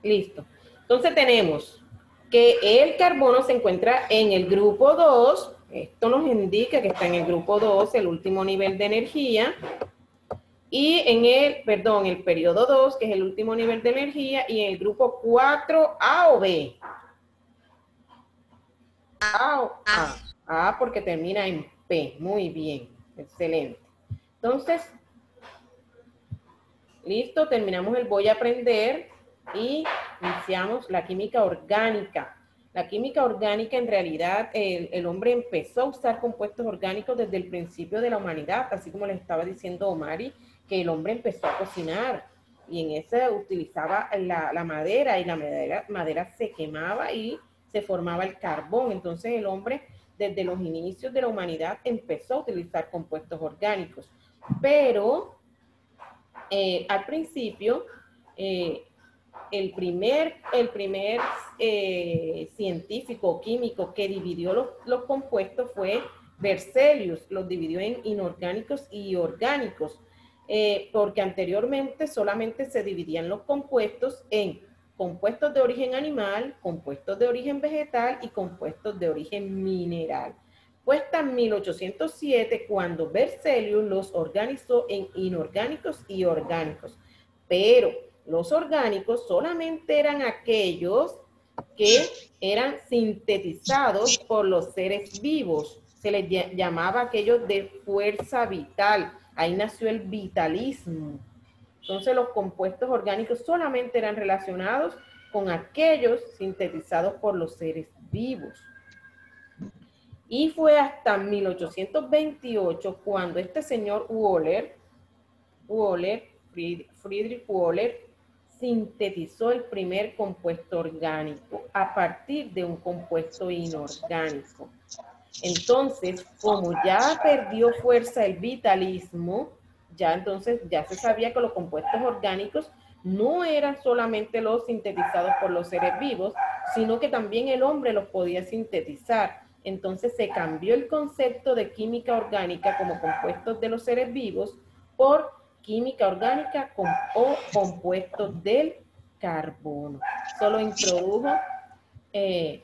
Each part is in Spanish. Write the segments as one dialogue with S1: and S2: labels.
S1: Listo. Entonces tenemos que el carbono se encuentra en el grupo 2. Esto nos indica que está en el grupo 2, el último nivel de energía. Y en el periodo 2, que es el último nivel de energía, y en el grupo 4, A o B. A o A. A porque termina en P. Muy bien. Excelente. Entonces, listo, terminamos el voy a aprender y iniciamos la química orgánica. La química orgánica, en realidad, el hombre empezó a usar compuestos orgánicos desde el principio de la humanidad, así como les estaba diciendo Omari, que el hombre empezó a cocinar y en ese utilizaba la madera y la madera se quemaba y se formaba el carbón. Entonces el hombre, desde los inicios de la humanidad, empezó a utilizar compuestos orgánicos. Pero al principio, el primer científico químico que dividió los compuestos fue Berzelius, los dividió en inorgánicos y orgánicos, porque anteriormente solamente se dividían los compuestos en compuestos de origen animal, compuestos de origen vegetal y compuestos de origen mineral. Fue hasta 1807 cuando Berzelius los organizó en inorgánicos y orgánicos. Pero los orgánicos solamente eran aquellos que eran sintetizados por los seres vivos. Se les llamaba aquellos de fuerza vital. Ahí nació el vitalismo. Entonces los compuestos orgánicos solamente eran relacionados con aquellos sintetizados por los seres vivos. Y fue hasta 1828 cuando este señor Friedrich Wöhler, sintetizó el primer compuesto orgánico a partir de un compuesto inorgánico. Entonces, como ya perdió fuerza el vitalismo, entonces ya se sabía que los compuestos orgánicos no eran solamente los sintetizados por los seres vivos, sino que también el hombre los podía sintetizar. Entonces se cambió el concepto de química orgánica como compuestos de los seres vivos por química orgánica o compuestos del carbono. Eso lo introdujo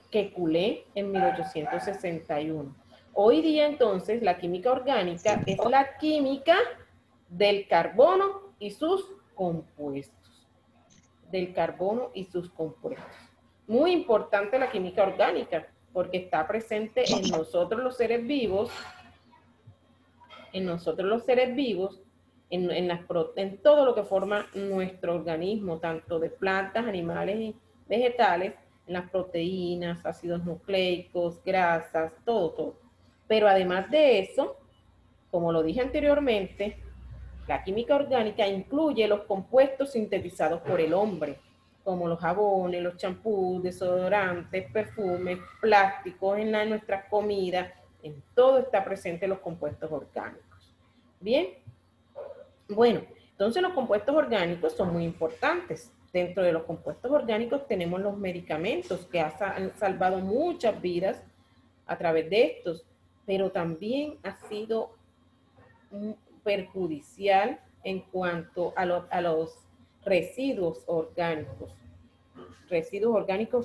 S1: Kekulé en 1861. Hoy día entonces la química orgánica es la química del carbono y sus compuestos. Del carbono y sus compuestos. Muy importante la química orgánica porque está presente en nosotros los seres vivos, en todo lo que forma nuestro organismo, tanto de plantas, animales y vegetales, en las proteínas, ácidos nucleicos, grasas, todo. Pero además de eso, como lo dije anteriormente, la química orgánica incluye los compuestos sintetizados por el hombre, como los jabones, los champús, desodorantes, perfumes, plásticos, en nuestras comidas, en todo está presente los compuestos orgánicos. Bien, bueno, entonces los compuestos orgánicos son muy importantes. Dentro de los compuestos orgánicos tenemos los medicamentos que han salvado muchas vidas a través de estos, pero también ha sido perjudicial en cuanto a los residuos orgánicos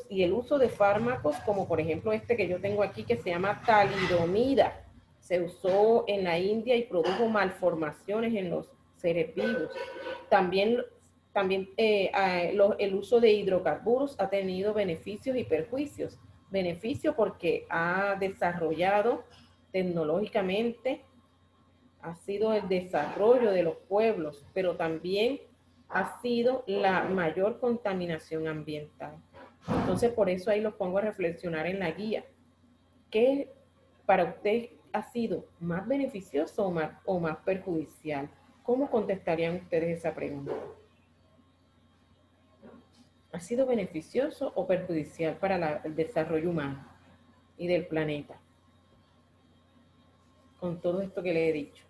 S1: y el uso de fármacos como por ejemplo este que yo tengo aquí que se llama talidomida. Se usó en la India y produjo malformaciones en los seres vivos. También el uso de hidrocarburos ha tenido beneficios y perjuicios. Beneficio porque ha desarrollado tecnológicamente, ha sido el desarrollo de los pueblos, pero también ha sido la mayor contaminación ambiental. Entonces, por eso ahí los pongo a reflexionar en la guía. ¿Qué para usted ha sido más beneficioso o más perjudicial? ¿Cómo contestarían ustedes esa pregunta? ¿Ha sido beneficioso o perjudicial para el desarrollo humano y del planeta? Con todo esto que le he dicho.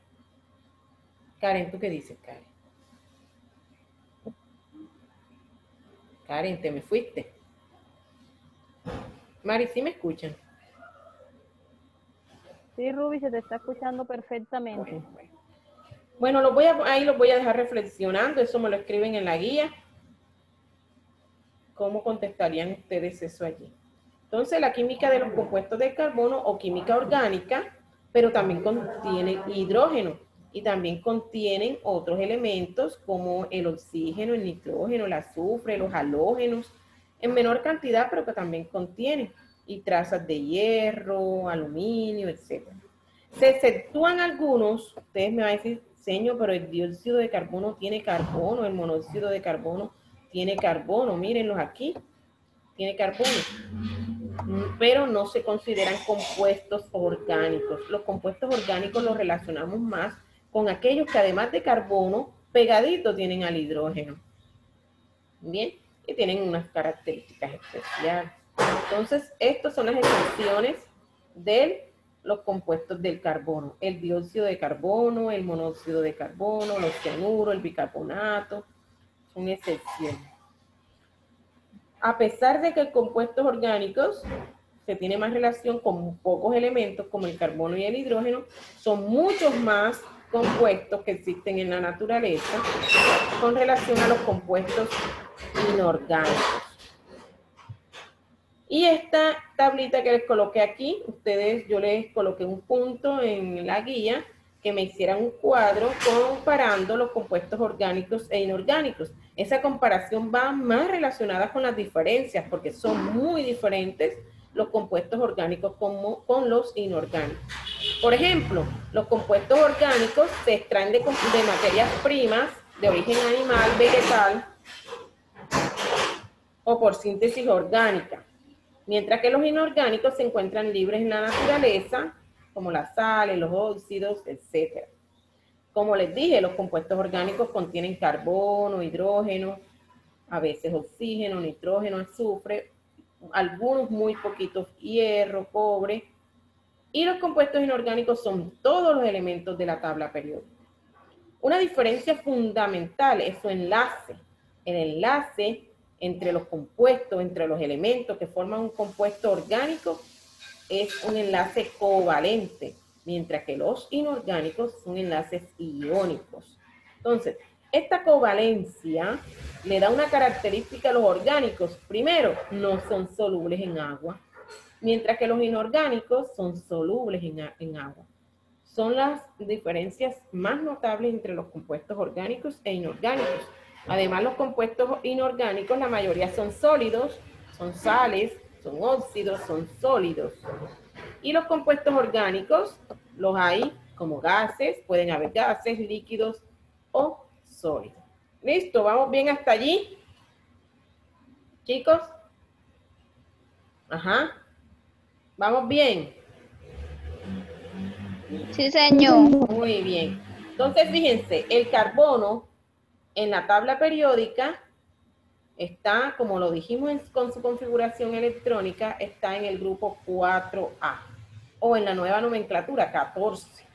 S1: Karen, ¿tú qué dices, Karen? Karen, te me fuiste. Mari, ¿sí me escuchan?
S2: Sí, Ruby, se te está escuchando perfectamente.
S1: Bueno, ahí los voy a dejar reflexionando, eso me lo escriben en la guía. ¿Cómo contestarían ustedes eso allí? Entonces, la química de los compuestos de carbono o química orgánica, pero también contienen hidrógeno y también contienen otros elementos como el oxígeno, el nitrógeno, el azufre, los halógenos, en menor cantidad, pero que también contienen, y trazas de hierro, aluminio, etc. Se exceptúan algunos, ustedes me van a decir, señor, pero el dióxido de carbono tiene carbono, el monóxido de carbono tiene carbono, mírenlos aquí, tiene carbono, pero no se consideran compuestos orgánicos. Los compuestos orgánicos los relacionamos más con aquellos que además de carbono, pegadito tienen al hidrógeno. Bien, y tienen unas características especiales. Entonces, estas son las excepciones de los compuestos del carbono. El dióxido de carbono, el monóxido de carbono, los cianuros, el bicarbonato, son excepciones. A pesar de que compuestos orgánicos se tiene más relación con pocos elementos como el carbono y el hidrógeno, son muchos más compuestos que existen en la naturaleza con relación a los compuestos inorgánicos. Y esta tablita que les coloqué aquí, yo les coloqué un punto en la guía que me hicieran un cuadro comparando los compuestos orgánicos e inorgánicos. Esa comparación va más relacionada con las diferencias, porque son muy diferentes los compuestos orgánicos con los inorgánicos. Por ejemplo, los compuestos orgánicos se extraen de materias primas de origen animal, vegetal o por síntesis orgánica, mientras que los inorgánicos se encuentran libres en la naturaleza, como las sales, los óxidos, etc. Como les dije, los compuestos orgánicos contienen carbono, hidrógeno, a veces oxígeno, nitrógeno, azufre, algunos muy poquitos hierro, cobre, y los compuestos inorgánicos son todos los elementos de la tabla periódica. Una diferencia fundamental es su enlace. El enlace entre los compuestos, entre los elementos que forman un compuesto orgánico, es un enlace covalente, mientras que los inorgánicos son enlaces iónicos. Entonces, esta covalencia le da una característica a los orgánicos. Primero, no son solubles en agua, mientras que los inorgánicos son solubles en agua. Son las diferencias más notables entre los compuestos orgánicos e inorgánicos. Además, los compuestos inorgánicos, la mayoría son sólidos, son sales, son óxidos, son sólidos. Y los compuestos orgánicos los hay como gases, pueden haber gases, líquidos o sólidos. ¿Listo? ¿Vamos bien hasta allí? ¿Chicos? Ajá. ¿Vamos bien?
S3: Sí, señor.
S1: Muy bien. Entonces, fíjense, el carbono en la tabla periódica está, como lo dijimos con su configuración electrónica, está en el grupo 4A o en la nueva nomenclatura 14.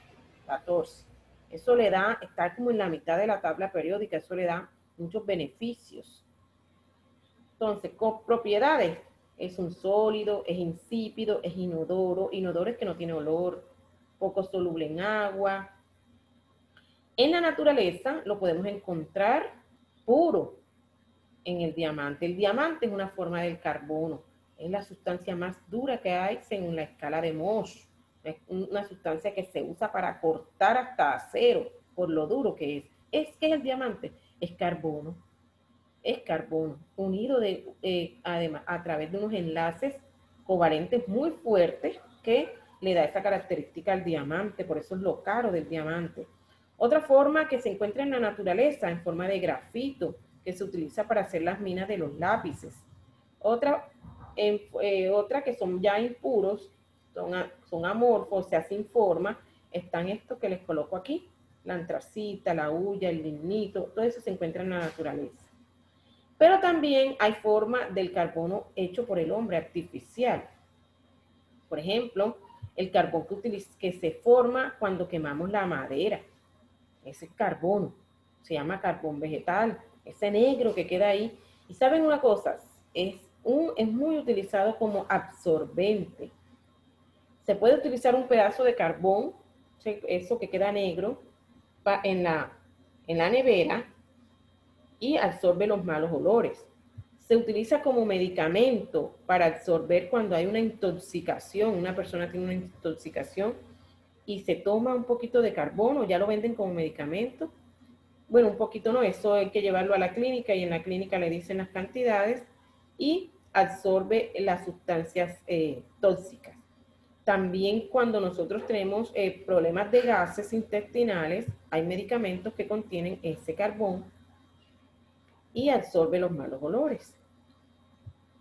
S1: Eso le da, está como en la mitad de la tabla periódica, eso le da muchos beneficios. Entonces, con propiedades, es un sólido, es insípido, es inodoro. Inodoro es que no tiene olor, poco soluble en agua. En la naturaleza lo podemos encontrar puro en el diamante. El diamante es una forma del carbono. Es la sustancia más dura que hay según la escala de Mohs. Es una sustancia que se usa para cortar hasta acero por lo duro que es. ¿Qué es el diamante? Es carbono. Es carbono unido además a través de unos enlaces covalentes muy fuertes que le da esa característica al diamante. Por eso es lo caro del diamante. Otra forma que se encuentra en la naturaleza en forma de grafito, que se utiliza para hacer las minas de los lápices. Otra que son ya impuros, son amorfos, o sea, sin forma, están estos que les coloco aquí, la antracita, la hulla, el lignito, todo eso se encuentra en la naturaleza. Pero también hay forma del carbono hecho por el hombre, artificial. Por ejemplo, el carbón que se forma cuando quemamos la madera. Ese es carbono, se llama carbón vegetal, ese negro que queda ahí. Y saben una cosa, es muy utilizado como absorbente. Se puede utilizar un pedazo de carbón, eso que queda negro, en la nevera y absorbe los malos olores. Se utiliza como medicamento para absorber cuando hay una intoxicación, una persona tiene una intoxicación y se toma un poquito de carbono, ya lo venden como medicamento. Bueno, un poquito no, eso hay que llevarlo a la clínica y en la clínica le dicen las cantidades y absorbe las sustancias tóxicas. También cuando nosotros tenemos problemas de gases intestinales, hay medicamentos que contienen ese carbón y absorbe los malos olores.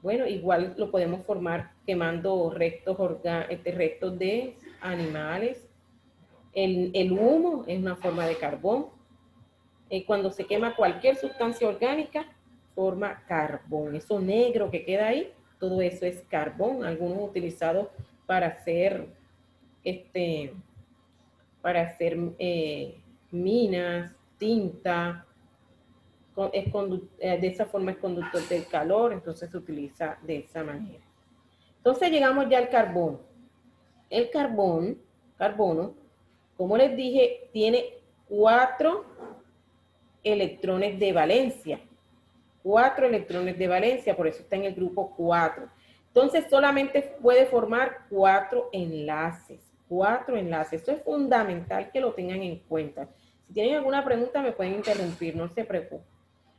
S1: Bueno, igual lo podemos formar quemando restos de animales. El humo es una forma de carbón. Cuando se quema cualquier sustancia orgánica, forma carbón. Eso negro que queda ahí, todo eso es carbón. Algunos utilizados para hacer, minas, tinta. De esa forma es conductor del calor, entonces se utiliza de esa manera. Entonces llegamos ya al carbono. El carbono, como les dije, tiene 4 electrones de valencia. 4 electrones de valencia, por eso está en el grupo 4. Entonces solamente puede formar 4 enlaces. 4 enlaces. Esto es fundamental que lo tengan en cuenta. Si tienen alguna pregunta me pueden interrumpir, no se preocupen.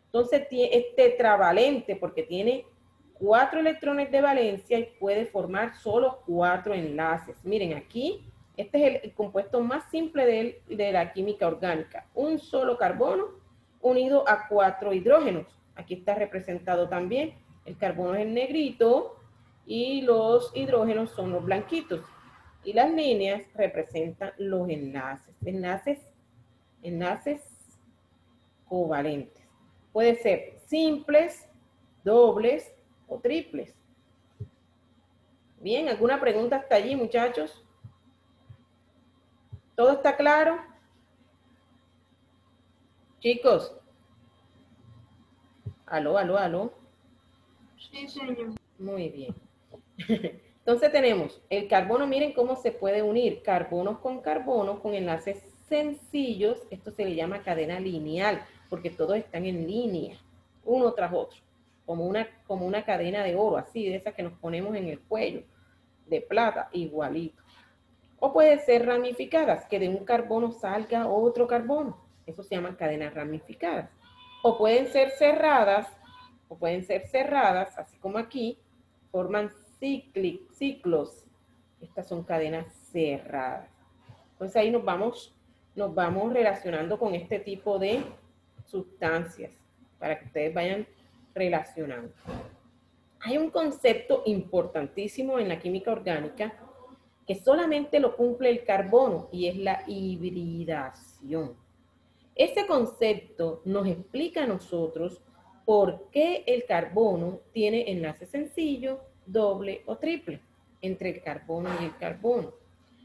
S1: Entonces es tetravalente porque tiene 4 electrones de valencia y puede formar solo 4 enlaces. Miren aquí, este es el compuesto más simple de la química orgánica. Un solo carbono unido a 4 hidrógenos. Aquí está representado también. El carbono es el negrito y los hidrógenos son los blanquitos. Y las líneas representan los enlaces. Enlaces covalentes. Puede ser simples, dobles o triples. Bien, ¿alguna pregunta hasta allí, muchachos? ¿Todo está claro? Chicos. Aló, aló, aló.
S3: Sí, señor.
S1: Muy bien. Entonces tenemos el carbono, miren cómo se puede unir carbono con enlaces sencillos. Esto se le llama cadena lineal, porque todos están en línea, uno tras otro, como una cadena de oro, así, de esas que nos ponemos en el cuello, de plata, igualito. O puede ser ramificadas, que de un carbono salga otro carbono. Eso se llama cadenas ramificadas. O pueden ser cerradas, así como aquí, forman ciclos. Estas son cadenas cerradas. Entonces ahí nos vamos relacionando con este tipo de sustancias para que ustedes vayan relacionando. Hay un concepto importantísimo en la química orgánica que solamente lo cumple el carbono y es la hibridación. Ese concepto nos explica a nosotros por qué el carbono tiene enlace sencillo, doble o triple entre el carbono y el carbono.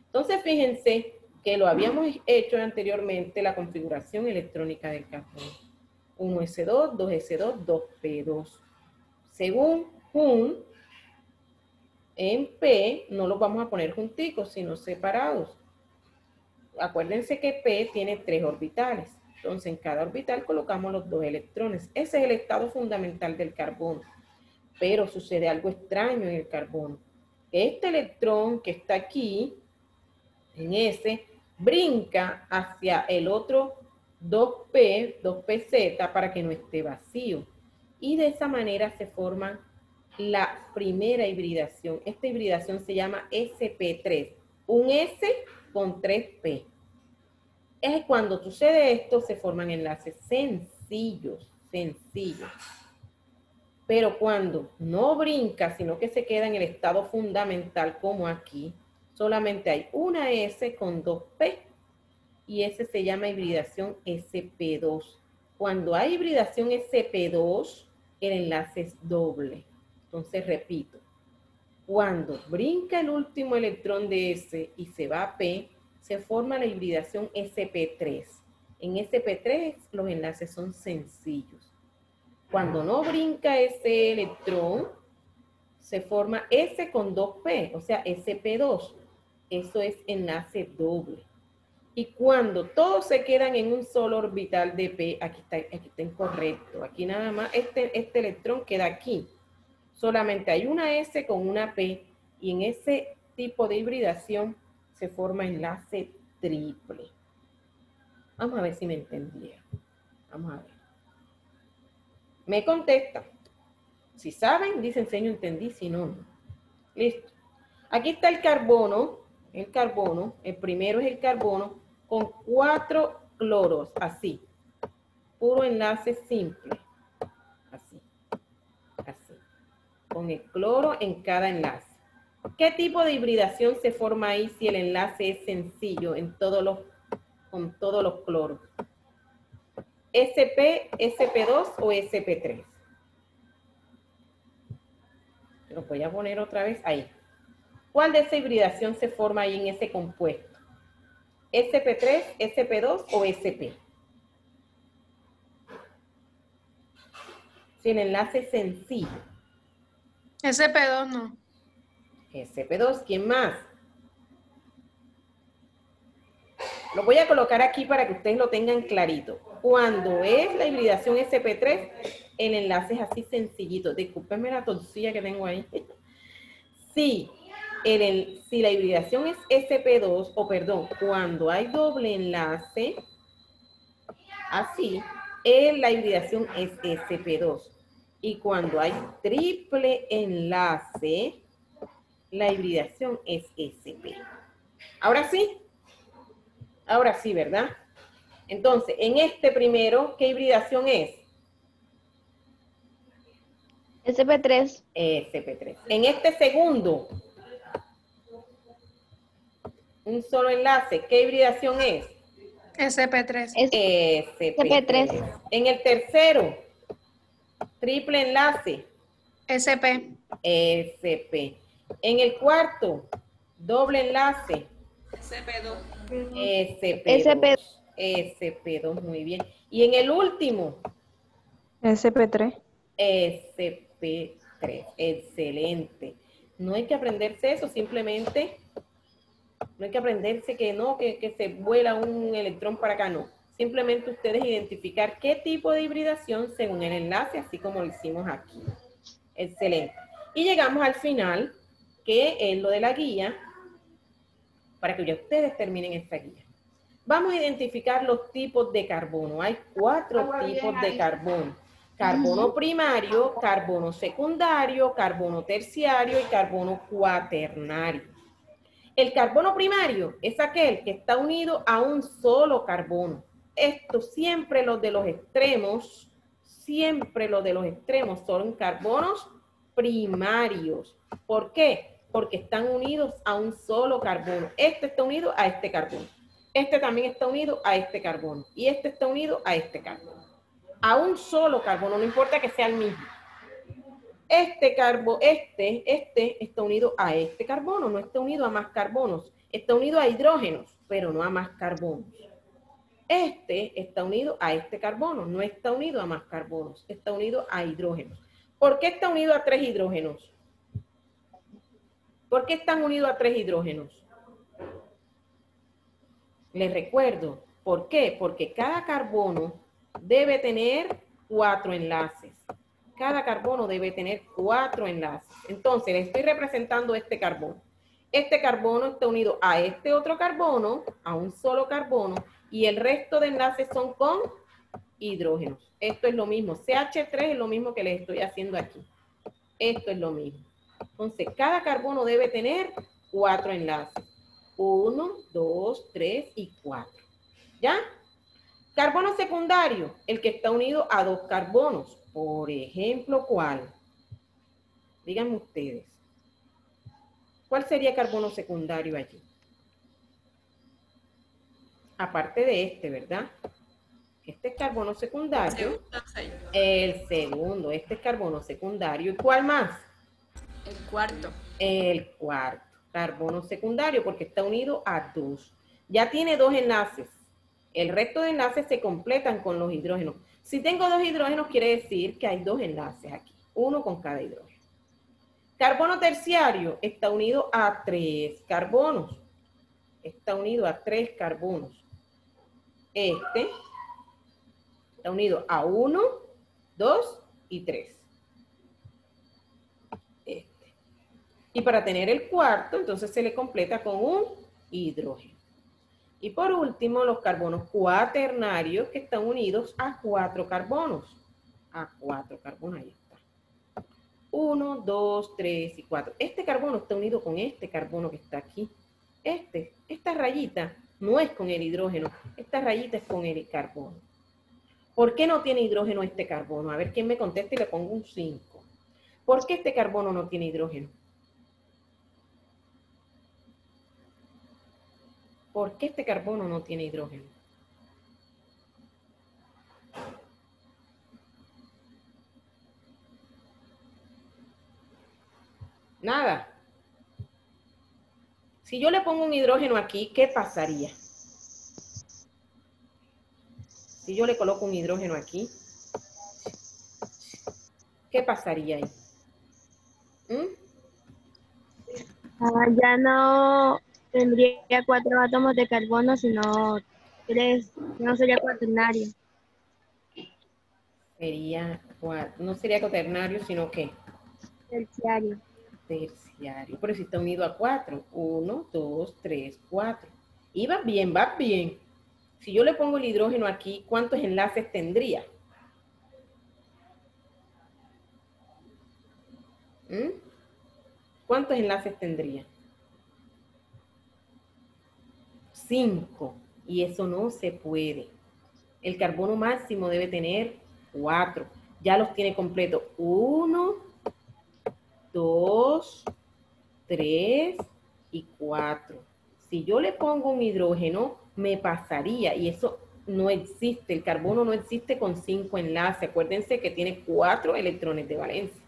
S1: Entonces, fíjense que lo habíamos hecho anteriormente, la configuración electrónica del carbono. 1s2, 2s2, 2p2. Según Hume, en P no los vamos a poner junticos, sino separados. Acuérdense que P tiene 3 orbitales. Entonces, en cada orbital colocamos los 2 electrones. Ese es el estado fundamental del carbono. Pero sucede algo extraño en el carbono. Este electrón que está aquí, en S, brinca hacia el otro 2pz, para que no esté vacío. Y de esa manera se forma la primera hibridación. Esta hibridación se llama sp3. Un S con 3p. Es cuando sucede esto, se forman enlaces sencillos. Pero cuando no brinca, sino que se queda en el estado fundamental, como aquí, solamente hay una S con 2P. Y ese se llama hibridación sp2. Cuando hay hibridación sp2, el enlace es doble. Entonces, repito. Cuando brinca el último electrón de S y se va a P, se forma la hibridación sp3. En sp3 los enlaces son sencillos. Cuando no brinca ese electrón, se forma S con 2P, o sea, sp2. Eso es enlace doble. Y cuando todos se quedan en un solo orbital de p, aquí está incorrecto. Aquí nada más, este electrón queda aquí. Solamente hay una S con una P, y en ese tipo de hibridación se forma enlace triple. Vamos a ver si me entendieron. Vamos a ver. Me contestan. Si saben, dicen, señor, entendí. Si no, no. Listo. Aquí está el carbono, el primero es el carbono, con 4 cloros, así. Puro enlace simple. Así. Así. Con el cloro en cada enlace. ¿Qué tipo de hibridación se forma ahí si el enlace es sencillo con todos los cloros? ¿SP, SP2 o SP3? Lo voy a poner otra vez ahí. ¿Cuál de esa hibridación se forma ahí en ese compuesto? ¿SP3, SP2 o SP? Si el enlace es sencillo.
S3: SP2 no.
S1: SP2, ¿quién más? Lo voy a colocar aquí para que ustedes lo tengan clarito. Cuando es la hibridación SP3, el enlace es así sencillito. Discúlpenme la tosilla que tengo ahí. Si la hibridación es SP2, o perdón, cuando hay doble enlace, así, la hibridación es SP2. Y cuando hay triple enlace, la hibridación es SP. Ahora sí, ¿verdad? Entonces, en este primero, ¿qué hibridación es?
S2: SP3.
S1: SP3. En este segundo, un solo enlace, ¿qué hibridación es?
S3: SP3.
S1: SP3. En el tercero, triple enlace.
S3: SP.
S1: SP. En el cuarto, doble enlace.
S3: SP2.
S1: SP2. SP2, muy bien. Y en el último,
S2: SP3.
S1: SP3. Excelente. No hay que aprenderse eso, simplemente no hay que aprenderse que se vuela un electrón para acá, no. Simplemente ustedes identificar qué tipo de hibridación según el enlace, así como lo hicimos aquí. Excelente. Y llegamos al final, que es lo de la guía, para que ya ustedes terminen esta guía. Vamos a identificar los tipos de carbono. Hay 4 tipos de carbono. Carbono primario, carbono secundario, carbono terciario y carbono cuaternario. El carbono primario es aquel que está unido a un solo carbono. Esto siempre los de los extremos son carbonos primarios. ¿Por qué? Porque están unidos a un solo carbono. Este está unido a este carbono. Este también está unido a este carbono. Y este está unido a este carbono. A un solo carbono, no importa que sea el mismo. Este está unido a este carbono, no está unido a más carbonos. Está unido a hidrógenos, pero no a más carbonos. Este está unido a este carbono, no está unido a más carbonos, está unido a hidrógenos. ¿Por qué está unido a 3 hidrógenos? ¿Por qué están unidos a 3 hidrógenos? Les recuerdo, ¿por qué? Porque cada carbono debe tener 4 enlaces. Cada carbono debe tener 4 enlaces. Entonces, le estoy representando este carbono. Este carbono está unido a este otro carbono, a un solo carbono, y el resto de enlaces son con hidrógenos. Esto es lo mismo. CH3 es lo mismo que les estoy haciendo aquí. Esto es lo mismo. Entonces, cada carbono debe tener 4 enlaces. 1, 2, 3 y 4. ¿Ya? Carbono secundario, el que está unido a 2 carbonos. Por ejemplo, ¿cuál? Díganme ustedes. ¿Cuál sería carbono secundario allí? Aparte de este, ¿verdad? Este es carbono secundario. El segundo, este es carbono secundario. ¿Y cuál más?
S3: El cuarto.
S1: El cuarto, carbono secundario, porque está unido a 2. Ya tiene 2 enlaces. El resto de enlaces se completan con los hidrógenos. Si tengo 2 hidrógenos, quiere decir que hay 2 enlaces aquí, uno con cada hidrógeno. Carbono terciario está unido a 3 carbonos. está unido a 3 carbonos. Este está unido a 1, 2 y 3. Este. Y para tener el cuarto, entonces se le completa con un hidrógeno. Y por último, los carbonos cuaternarios que están unidos a 4 carbonos. A 4 carbonos, ahí está. 1, 2, 3 y 4. Este carbono está unido con este carbono que está aquí. Esta rayita no es con el hidrógeno, esta rayita es con el carbono. ¿Por qué no tiene hidrógeno este carbono? A ver quién me contesta y le pongo un 5. ¿Por qué este carbono no tiene hidrógeno? ¿Por qué este carbono no tiene hidrógeno? Nada. Si yo le pongo un hidrógeno aquí, ¿qué pasaría? Si yo le coloco un hidrógeno aquí, ¿qué pasaría ahí?
S2: Ya no tendría 4 átomos de carbono, sino 3. No sería cuaternario.
S1: No sería cuaternario, sino ¿qué?
S2: Terciario.
S1: Terciario. Pero si está unido a 4. 1, 2, 3, 4. Y va bien, va bien. Si yo le pongo el hidrógeno aquí, ¿cuántos enlaces tendría? ¿Cuántos enlaces tendría? 5. Y eso no se puede. El carbono máximo debe tener 4. Ya los tiene completos. 1, 2, 3 y 4. Si yo le pongo un hidrógeno, me pasaría. Y eso no existe. El carbono no existe con 5 enlaces. Acuérdense que tiene 4 electrones de valencia.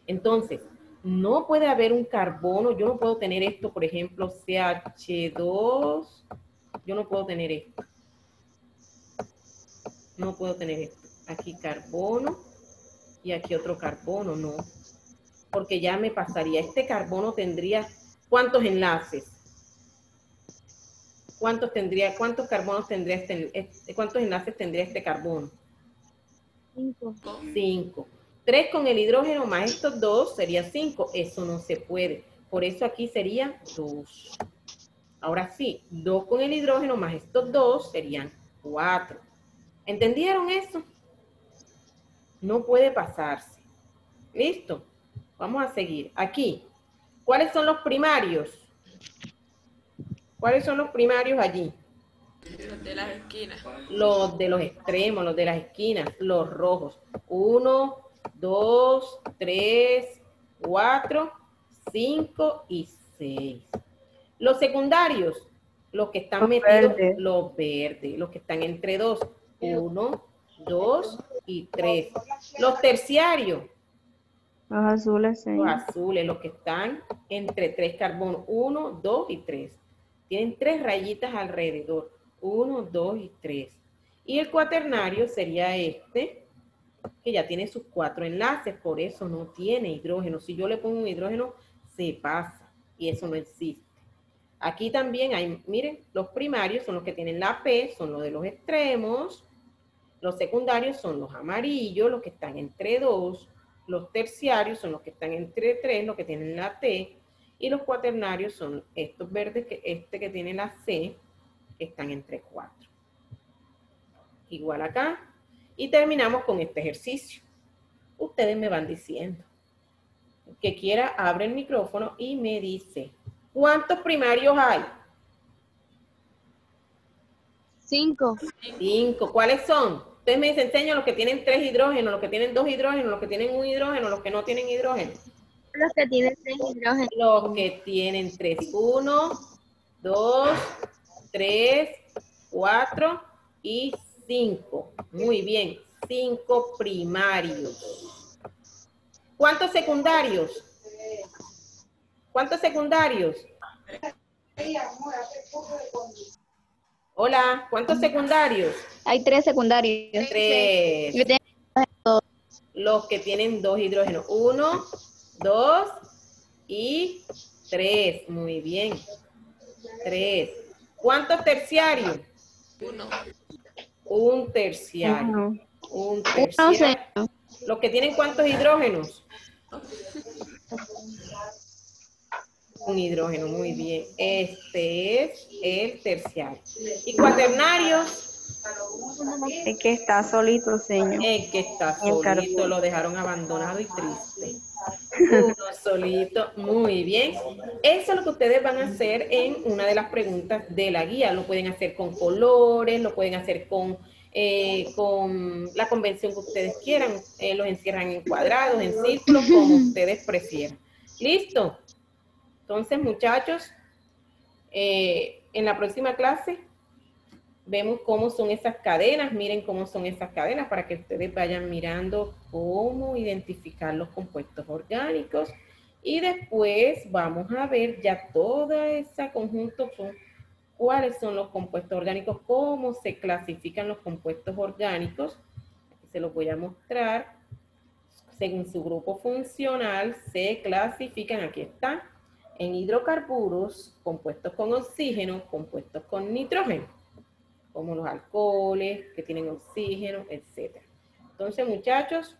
S1: Entonces, no puede haber un carbono. Yo no puedo tener esto, por ejemplo, CH2. Yo no puedo tener esto. No puedo tener esto. Aquí carbono y aquí otro carbono, no. Porque ya me pasaría. Este carbono tendría, ¿cuántos enlaces? ¿Cuántos carbonos tendría cuántos enlaces tendría este carbono?
S2: 5.
S1: 5. 3 con el hidrógeno más estos 2 sería 5. Eso no se puede. Por eso aquí sería 2. Ahora sí, 2 con el hidrógeno más estos 2 serían 4. ¿Entendieron eso? No puede pasarse. ¿Listo? Vamos a seguir. Aquí, ¿cuáles son los primarios? ¿Cuáles son los primarios allí?
S3: Los de las esquinas.
S1: Los de los extremos, los de las esquinas, los rojos. 1, 2, 3, 4, 5 y 6. Los secundarios, los que están metidos, los verdes, los que están entre 2. 1, 2 y 3. Los terciarios.
S2: Los azules, 6.
S1: Los azules, los que están entre 3 carbonos. 1, 2 y 3. Tienen 3 rayitas alrededor. 1, 2 y 3. Y el cuaternario sería este, que ya tiene sus 4 enlaces, por eso no tiene hidrógeno. Si yo le pongo un hidrógeno, se pasa. Y eso no existe. Aquí también hay, miren, los primarios son los que tienen la P, son los de los extremos. Los secundarios son los amarillos, los que están entre 2. Los terciarios son los que están entre 3, los que tienen la T. Y los cuaternarios son estos verdes, que tiene la C, que están entre 4. Igual acá. Y terminamos con este ejercicio. Ustedes me van diciendo. El que quiera, abre el micrófono y me dice, ¿cuántos primarios hay?
S2: 5.
S1: 5. ¿Cuáles son? Ustedes me dicen, enseñan los que tienen 3 hidrógenos, los que tienen 2 hidrógenos, los que tienen 1 hidrógeno, los que no tienen hidrógeno.
S2: Los que tienen 3 hidrógenos.
S1: Los que tienen 3. 1, 2, 3, 4 y 5. Muy bien. 5 primarios. ¿Cuántos secundarios? ¿Cuántos secundarios? Hola, ¿cuántos secundarios?
S2: Hay 3 secundarios.
S1: 3. Los que tienen 2 hidrógenos. 1, 2 y 3. Muy bien. 3. ¿Cuántos terciarios?
S3: 1.
S1: Un terciario.
S2: Uno.
S1: Un
S2: Uno,
S1: terciario.
S2: señor.
S1: ¿Los que tienen cuántos hidrógenos? Un hidrógeno, muy bien. Este es el terciario. ¿Y cuaternarios?
S2: Es que está solito, señor.
S1: El que está
S2: El
S1: solito,
S2: carbón.
S1: lo dejaron abandonado y triste. Uno solito, muy bien. Eso es lo que ustedes van a hacer en una de las preguntas de la guía. Lo pueden hacer con colores, lo pueden hacer con la convención que ustedes quieran. Los encierran en cuadrados, en círculos, como ustedes prefieran. ¿Listo? Entonces, muchachos, en la próxima clase vemos cómo son esas cadenas. Miren cómo son esas cadenas para que ustedes vayan mirando cómo identificar los compuestos orgánicos. Y después vamos a ver ya toda esa conjunto con cuáles son los compuestos orgánicos, cómo se clasifican los compuestos orgánicos. Aquí se los voy a mostrar. Según su grupo funcional se clasifican, aquí está, en hidrocarburos, compuestos con oxígeno, compuestos con nitrógeno, como los alcoholes que tienen oxígeno, etc. Entonces, muchachos,